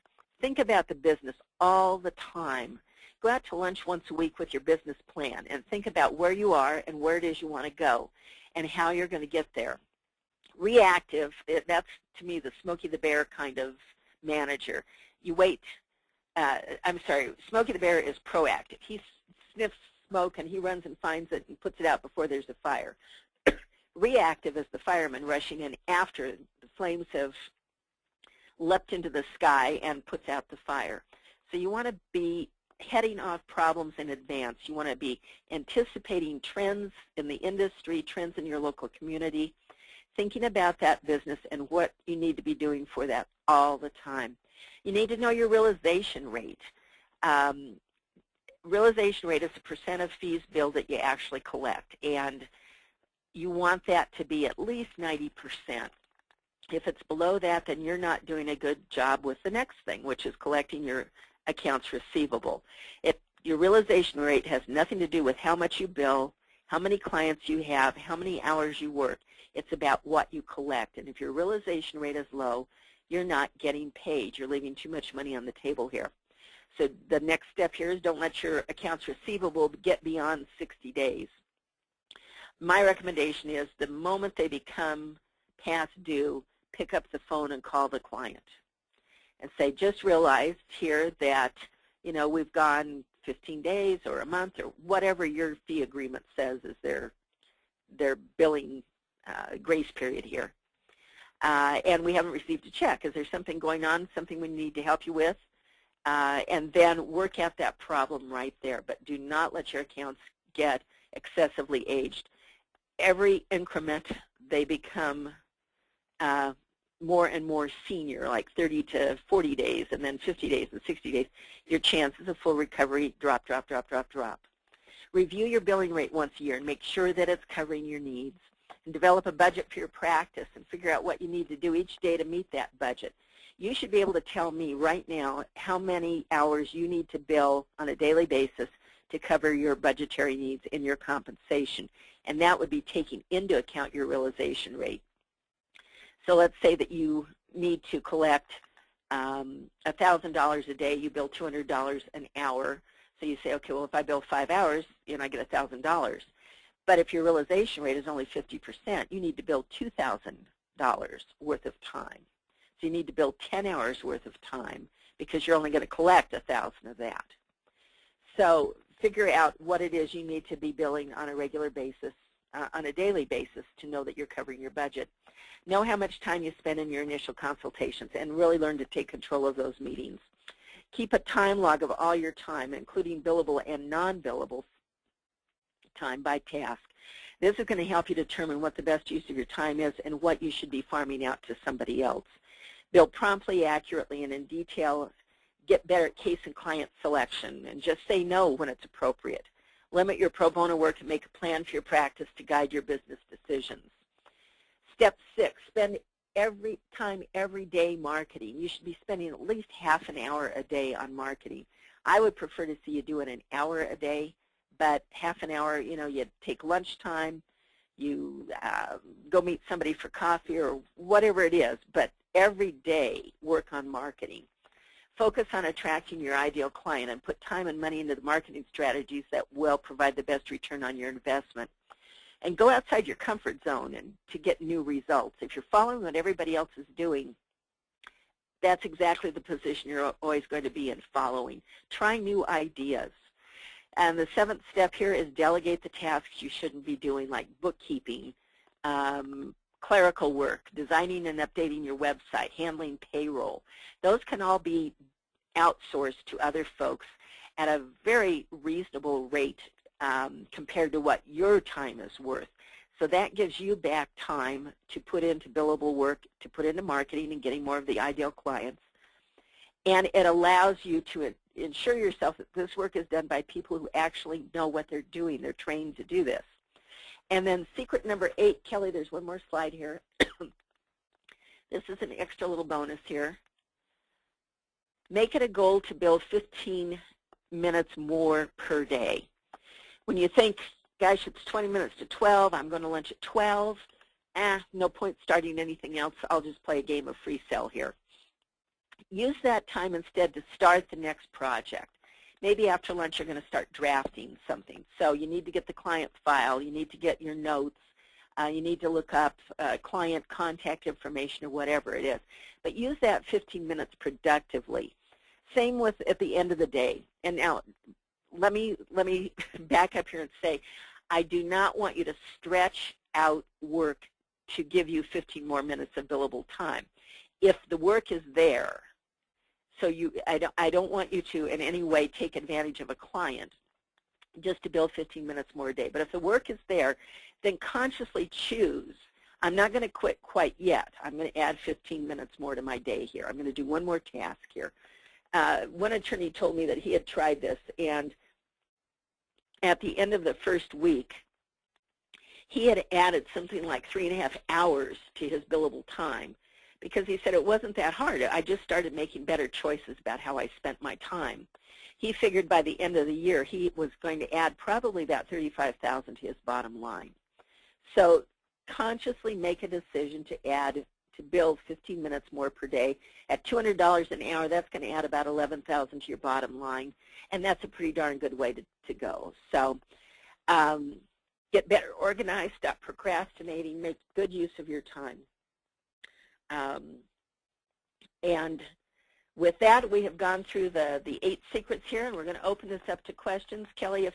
Think about the business all the time. Go out to lunch once a week with your business plan and think about where you are and where it is you want to go and how you're going to get there. Reactive, that's to me the Smokey the Bear kind of manager. You wait, Smokey the Bear is proactive. He sniffs smoke and he runs and finds it and puts it out before there's a fire. Reactive is the fireman rushing in after the flames have leapt into the sky and puts out the fire. So you want to be heading off problems in advance. You want to be anticipating trends in the industry, trends in your local community, thinking about that business and what you need to be doing for that all the time. You need to know your realization rate. Realization rate is the percent of fees billed that you actually collect, and you want that to be at least 90%. If it's below that, then you're not doing a good job with the next thing, which is collecting your accounts receivable. Your realization rate has nothing to do with how much you bill, how many clients you have, how many hours you work. It's about what you collect. And if your realization rate is low, you're not getting paid. You're leaving too much money on the table here. So the next step here is don't let your accounts receivable get beyond 60 days. My recommendation is the moment they become past due, pick up the phone and call the client and say, just realized here that, you know, we've gone 15 days or a month or whatever your fee agreement says is their billing grace period here. And we haven't received a check. Is there something going on, something we need to help you with? And then work out that problem right there. But do not let your accounts get excessively aged. Every increment, they become more and more senior, like 30 to 40 days, and then 50 days and 60 days. Your chances of full recovery drop, drop, drop, drop, drop. Review your billing rate once a year and make sure that it's covering your needs. And develop a budget for your practice and figure out what you need to do each day to meet that budget. You should be able to tell me right now how many hours you need to bill on a daily basis to cover your budgetary needs and your compensation. And that would be taking into account your realization rate. So let's say that you need to collect $1,000 a day. You bill $200 an hour. So you say, okay, well, if I bill 5 hours, you know, I get $1,000. But if your realization rate is only 50%, you need to bill $2,000 worth of time. So you need to bill 10 hours worth of time because you're only going to collect 1,000 of that. So figure out what it is you need to be billing on a regular basis, on a daily basis, to know that you're covering your budget. Know how much time you spend in your initial consultations and really learn to take control of those meetings. Keep a time log of all your time, including billable and non-billable time by task. This is going to help you determine what the best use of your time is and what you should be farming out to somebody else. Bill promptly, accurately, and in detail. Get better at case and client selection, and just say no when it's appropriate. Limit your pro bono work and make a plan for your practice to guide your business decisions. Step 6, spend every day marketing. You should be spending at least half an hour a day on marketing. I would prefer to see you do it an hour a day, but half an hour, you know, you take lunchtime, you go meet somebody for coffee or whatever it is, but every day work on marketing. Focus on attracting your ideal client and put time and money into the marketing strategies that will provide the best return on your investment. And go outside your comfort zone and to get new results. If you're following what everybody else is doing, that's exactly the position you're always going to be in, following. Try new ideas. And the 7th step here is delegate the tasks you shouldn't be doing, like bookkeeping, clerical work, designing and updating your website, handling payroll. Those can all be outsourced to other folks at a very reasonable rate compared to what your time is worth. So that gives you back time to put into billable work, to put into marketing and getting more of the ideal clients. And it allows you to ensure yourself that this work is done by people who actually know what they're doing. They're trained to do this. And then secret number 8, Kelly, there's one more slide here. This is an extra little bonus here. Make it a goal to bill 15 minutes more per day. When you think, gosh, it's 20 minutes to 12, I'm going to lunch at 12, no point starting anything else, I'll just play a game of free cell here. Use that time instead to start the next project. Maybe after lunch you're going to start drafting something. So you need to get the client file, you need to get your notes, you need to look up client contact information or whatever it is. But use that 15 minutes productively. Same with at the end of the day. And now let me back up here and say, I do not want you to stretch out work to give you 15 more minutes of billable time. If the work is there, so I don't want you to in any way take advantage of a client just to bill 15 minutes more a day. But if the work is there, then consciously choose, I'm not going to quit quite yet. I'm going to add 15 minutes more to my day here. I'm going to do one more task here. One attorney told me that he had tried this, and at the end of the first week, he had added something like 3.5 hours to his billable time because he said it wasn't that hard. I just started making better choices about how I spent my time. He figured by the end of the year he was going to add probably about $35,000 to his bottom line. So consciously make a decision to bill 15 minutes more per day. At $200 an hour, that's going to add about $11,000 to your bottom line, and that's a pretty darn good way to go. So get better organized, stop procrastinating, make good use of your time. And with that, we have gone through the 8 secrets here, and we're going to open this up to questions. Kelly, if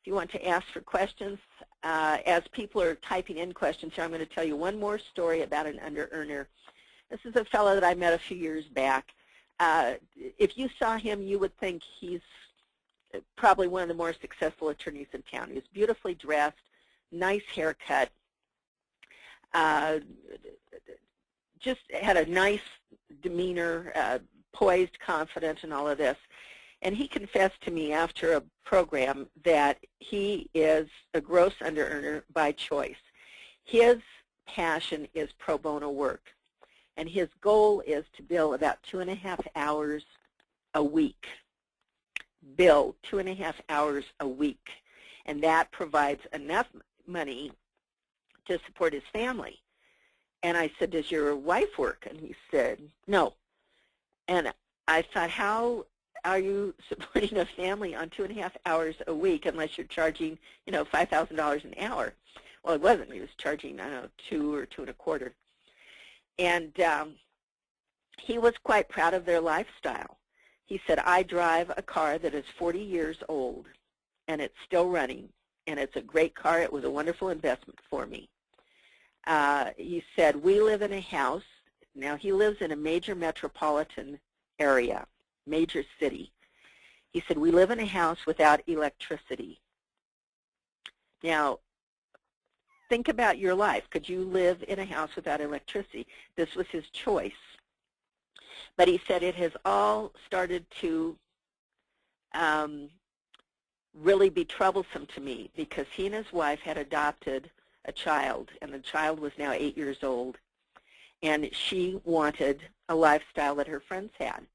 you want to ask for questions, as people are typing in questions here, I'm going to tell you one more story about an under-earner. This is a fellow that I met a few years back. If you saw him, you would think he's probably one of the more successful attorneys in town. He was beautifully dressed, nice haircut, just had a nice demeanor, poised, confident, and all of this. And he confessed to me after a program that he is a gross under-earner by choice. His passion is pro bono work, and his goal is to bill about 2.5 hours a week. Bill 2.5 hours a week, and that provides enough money to support his family. And I said, does your wife work? And he said, no. And I thought, how are you supporting a family on 2.5 hours a week unless you're charging, $5,000 an hour? Well, it wasn't. He was charging, I don't know, 2 or 2.25. And he was quite proud of their lifestyle. He said, I drive a car that is 40 years old, and it's still running, and it's a great car. It was a wonderful investment for me. He said, we live in a house. Now, he lives in a major metropolitan area, major city. He said, we live in a house without electricity. Now, think about your life. Could you live in a house without electricity? This was his choice. But he said it has all started to really be troublesome to me because he and his wife had adopted a child, and the child was now 8 years old. And she wanted a lifestyle that her friends had.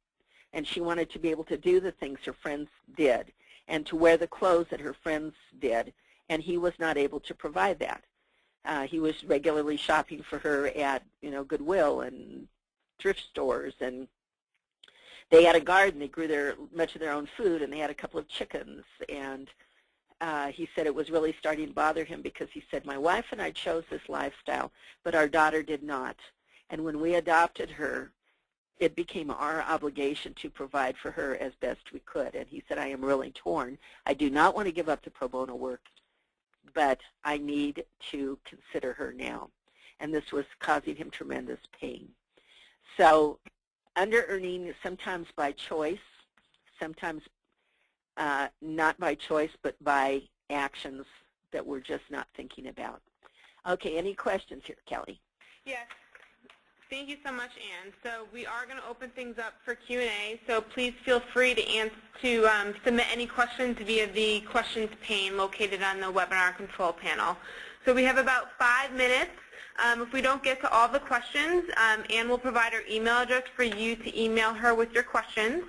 And she wanted to be able to do the things her friends did and to wear the clothes that her friends did. And he was not able to provide that. He was regularly shopping for her at, Goodwill and thrift stores, and they had a garden. They grew much of their own food, and they had a couple of chickens. And he said it was really starting to bother him because he said, my wife and I chose this lifestyle, but our daughter did not. And when we adopted her, it became our obligation to provide for her as best we could. And he said, I am really torn. I do not want to give up the pro bono work, but I need to consider her now. And this was causing him tremendous pain. So under-earning sometimes by choice, sometimes not by choice, but by actions that we're just not thinking about. Okay, any questions here, Kelly? Yes. Thank you so much, Ann. So we are going to open things up for Q&A, so please feel free to submit any questions via the questions pane located on the webinar control panel. So we have about 5 minutes. If we don't get to all the questions, Ann will provide her email address for you to email her with your questions.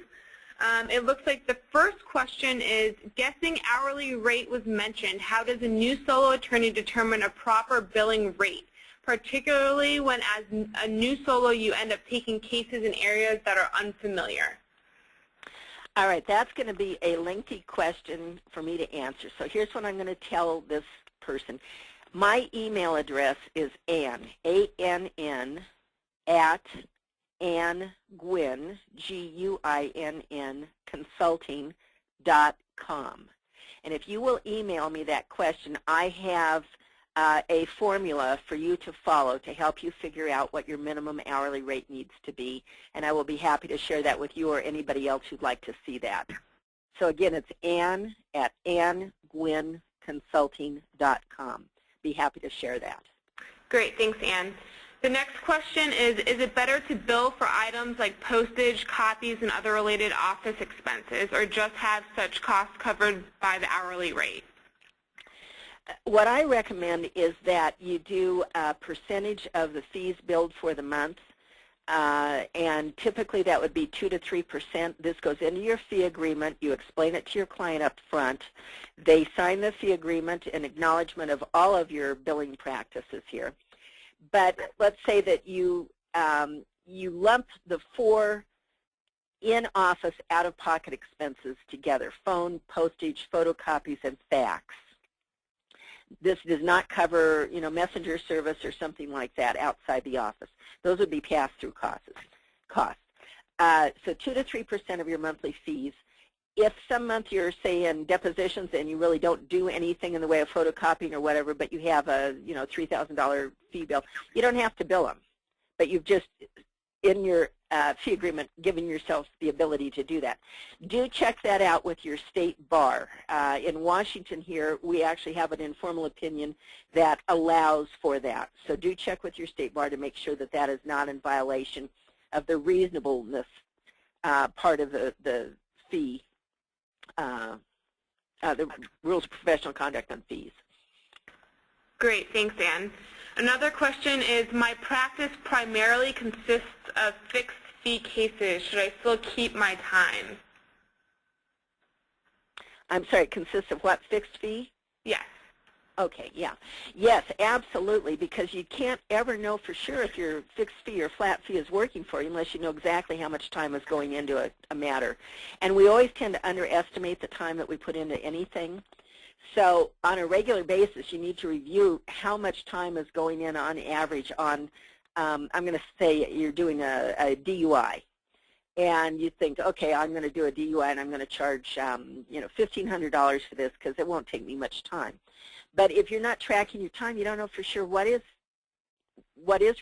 It looks like the first question is, guessing hourly rate was mentioned. How does a new solo attorney determine a proper billing rate, particularly when as a new solo you end up taking cases in areas that are unfamiliar? All right, that's going to be a lengthy question for me to answer. So here's what I'm going to tell this person. My email address is Ann, A-N-N, at Ann Guinn, G-U-I-N-N, consulting.com. And if you will email me that question, I have a formula for you to follow to help you figure out what your minimum hourly rate needs to be, and I will be happy to share that with you or anybody else who'd like to see that. So again, it's Ann at AnnGuinnConsulting.com. Be happy to share that. Great, thanks, Ann. The next question is it better to bill for items like postage, copies, and other related office expenses, or just have such costs covered by the hourly rate? What I recommend is that you do a percentage of the fees billed for the month, and typically that would be 2 to 3%. This goes into your fee agreement. You explain it to your client up front. They sign the fee agreement in acknowledgement of all of your billing practices here. But let's say that you lump the 4 in-office out-of-pocket expenses together: phone, postage, photocopies, and fax. This does not cover, messenger service or something like that outside the office. Those would be pass-through costs. So 2 to 3% of your monthly fees. If some month you're saying depositions and you really don't do anything in the way of photocopying or whatever, but you have a $3,000 fee bill, you don't have to bill them. But you've just, in your fee agreement, given yourself the ability to do that. Do check that out with your state bar. In Washington here, we actually have an informal opinion that allows for that. So do check with your state bar to make sure that that is not in violation of the reasonableness part of the fee, the rules of professional conduct on fees. Great, thanks, Ann. Another question is, my practice primarily consists of fixed fee cases. Should I still keep my time? I'm sorry, it consists of what, fixed fee? Yes. Okay, yeah. Yes, absolutely, because you can't ever know for sure if your fixed fee or flat fee is working for you unless you know exactly how much time is going into a matter. And we always tend to underestimate the time that we put into anything. So on a regular basis, you need to review how much time is going in on average on, I'm going to say you're doing a DUI. And you think, okay, I'm going to do a DUI and I'm going to charge, $1,500 for this because it won't take me much time. But if you're not tracking your time, you don't know for sure what is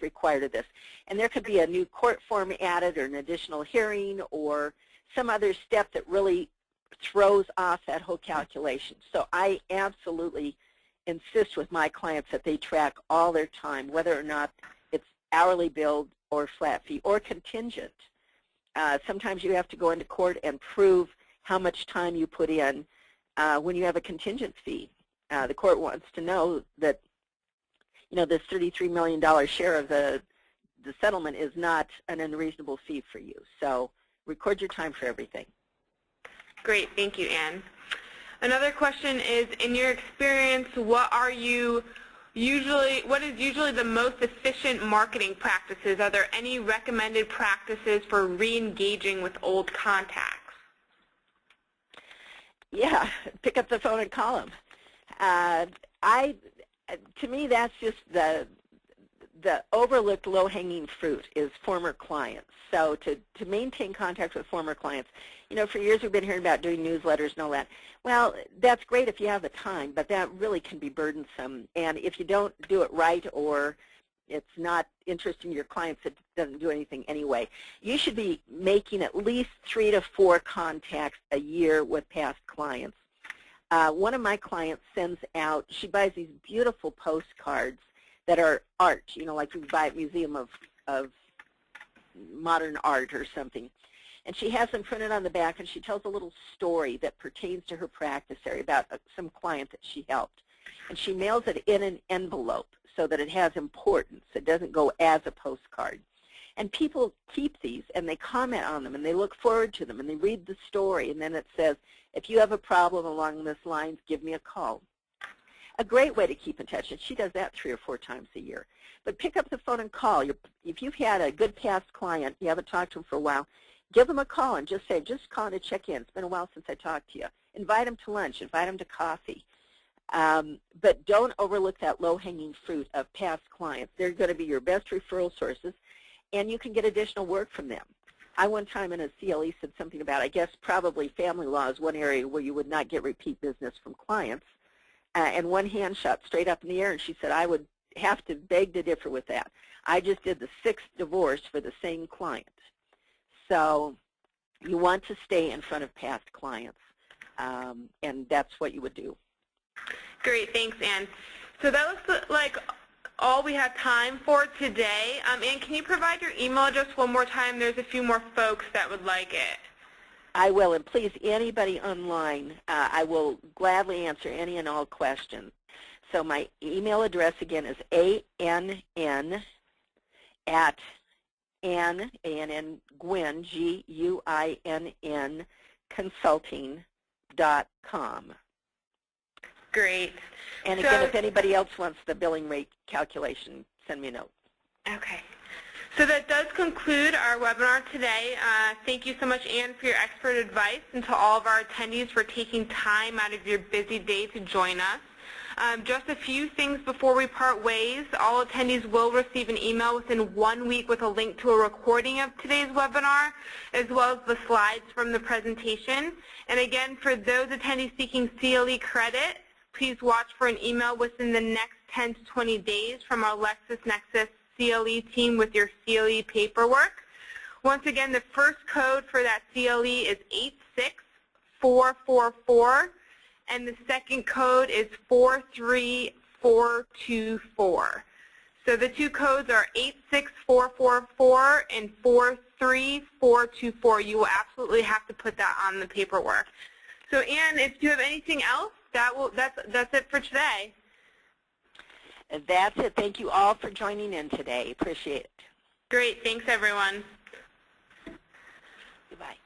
required of this. And there could be a new court form added or an additional hearing or some other step that really throws off that whole calculation. So I absolutely insist with my clients that they track all their time, whether or not it's hourly billed or flat fee or contingent. Sometimes you have to go into court and prove how much time you put in when you have a contingent fee. The court wants to know that, this $33 million share of the settlement is not an unreasonable fee for you. So record your time for everything. Great, thank you, Ann. Another question is, in your experience, what is usually the most efficient marketing practices? Are there any recommended practices for re-engaging with old contacts? Yeah, pick up the phone and call them. To me, that's just the overlooked low-hanging fruit is former clients. So to maintain contact with former clients, for years we've been hearing about doing newsletters and all that. Well, that's great if you have the time, but that really can be burdensome. And if you don't do it right or it's not interesting to your clients, it doesn't do anything anyway. You should be making at least 3 to 4 contacts a year with past clients. One of my clients sends out, she buys these beautiful postcards that are art, like you buy at Museum of Modern Art or something. And she has them printed on the back, and she tells a little story that pertains to her practice area about some client that she helped. And she mails it in an envelope so that it has importance. It doesn't go as a postcard. And people keep these, and they comment on them, and they look forward to them, and they read the story. And then it says, if you have a problem along this line, give me a call. A great way to keep in touch, and she does that 3 or 4 times a year. But pick up the phone and call. If you've had a good past client, you haven't talked to them for a while, give them a call and just say, just calling to check in. It's been a while since I talked to you. Invite them to lunch. Invite them to coffee. But don't overlook that low-hanging fruit of past clients. They're going to be your best referral sources, and you can get additional work from them. I one time in a CLE said something about, I guess probably family law is one area where you would not get repeat business from clients. And one hand shot straight up in the air, and she said, I would have to beg to differ with that. I just did the 6th divorce for the same client. So you want to stay in front of past clients, and that's what you would do. Great, thanks, Ann. So that looks like all we have time for today. Ann, can you provide your email address one more time? There's a few more folks that would like it. I will, and please, anybody online, I will gladly answer any and all questions. So my email address again is ANN at Ann, A-N-N, Guinn, G-U-I-N-N, consulting.com. Great. And again, if anybody else wants the billing rate calculation, send me a note. Okay. So that does conclude our webinar today. Thank you so much, Ann, for your expert advice, and to all of our attendees for taking time out of your busy day to join us. Just a few things before we part ways. All attendees will receive an email within 1 week with a link to a recording of today's webinar, as well as the slides from the presentation. And again, for those attendees seeking CLE credit, please watch for an email within the next 10 to 20 days from our LexisNexis CLE team with your CLE paperwork. Once again, the first code for that CLE is 86444, and the second code is 43424. So the two codes are 86444 and 43424. You will absolutely have to put that on the paperwork. So Ann, if you have anything else, that's it for today. That's it. Thank you all for joining in today. Appreciate it. Great. Thanks, everyone. Goodbye.